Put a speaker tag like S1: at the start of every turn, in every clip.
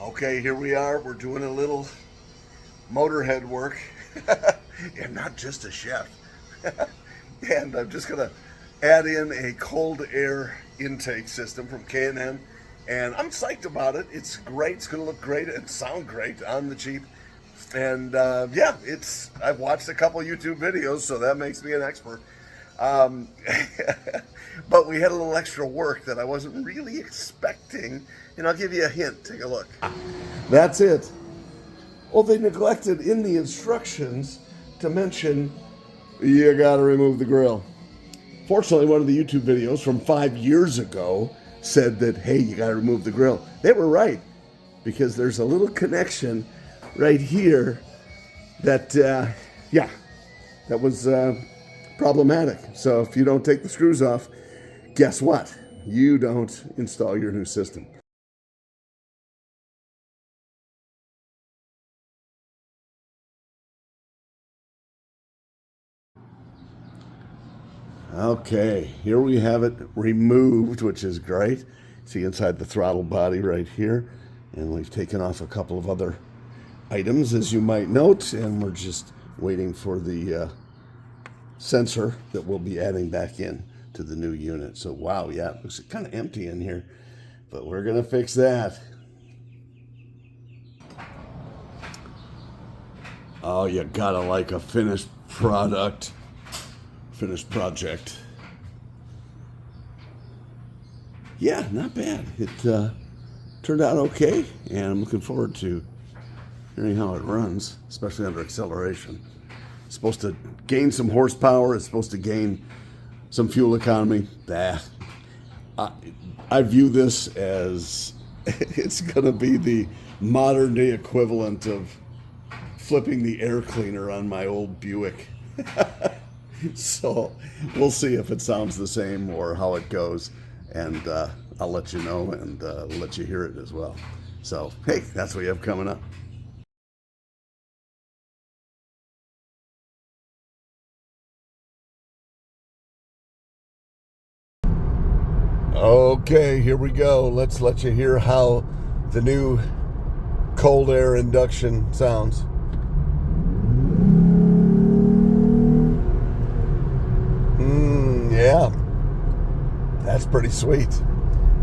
S1: Okay, here we are. We're doing a little motorhead work. I'm not just a chef. And I'm just going to add in a cold air intake system from K&N. And I'm psyched about it. It's great. It's going to look great and sound great on the Jeep. And yeah, I've watched a couple YouTube videos, so that makes me an expert. Um, but we had a little extra work that I wasn't really expecting. And I'll give you a hint. Take a look. That's it. Well, they neglected in the instructions to mention you got to remove the grill. Fortunately, one of the YouTube videos from 5 years ago said that, hey, you got to remove the grill. They were right, because there's a little connection right here that, yeah, that was problematic. So if you don't take the screws off, guess what? You don't install your new system. Okay, here we have it removed, which is great. See inside the throttle body right here. And we've taken off a couple of other items, as you might note, and we're just waiting for the sensor that we'll be adding back in to the new unit. So, wow, yeah, it looks kind of empty in here, but we're going to fix that. Oh, you gotta like a finished product. Finished project. Yeah, not bad. It turned out okay, and I'm looking forward to hearing how it runs, especially under acceleration. It's supposed to gain some horsepower. It's supposed to gain some fuel economy. I view this as it's going to be the modern day equivalent of flipping the air cleaner on my old Buick. So we'll see if it sounds the same or how it goes, and I'll let you know and let you hear it as well. So, hey, that's what you have coming up. Okay, here we go. Let's let you hear how the new cold air induction sounds. Yeah, that's pretty sweet.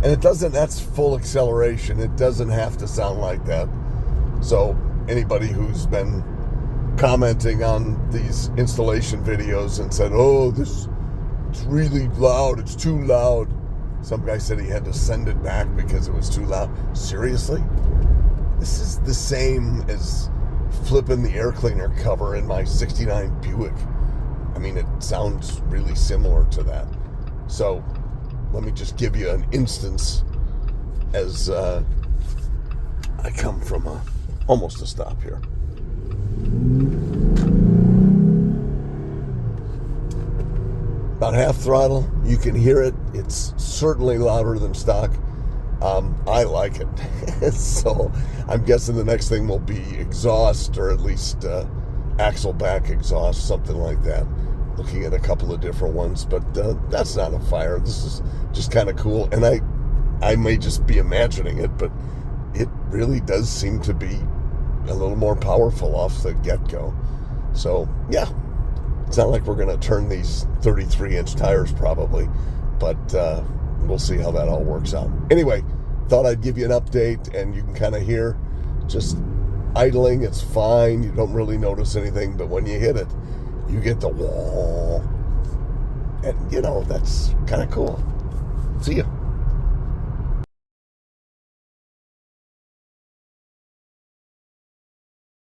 S1: And that's full acceleration. It doesn't have to sound like that. So anybody who's been commenting on these installation videos and said, oh, it's really loud, it's too loud. Some guy said he had to send it back because it was too loud. Seriously? This is the same as flipping the air cleaner cover in my 69 Buick. I mean, it sounds really similar to that. So let me just give you an instance as I come from almost a stop here. About half throttle, you can hear it. It's certainly louder than stock. I like it. So I'm guessing the next thing will be exhaust, or at least axle back exhaust, something like that. Looking at a couple of different ones, but that's not a fire. This is just kind of cool, and I may just be imagining it, but it really does seem to be a little more powerful off the get-go. So yeah, it's not like we're going to turn these 33-inch tires probably, but we'll see how that all works out. Anyway, thought I'd give you an update, and you can kind of hear just idling. It's fine. You don't really notice anything, but when you hit it, you get the wall, and that's kind of cool. See ya.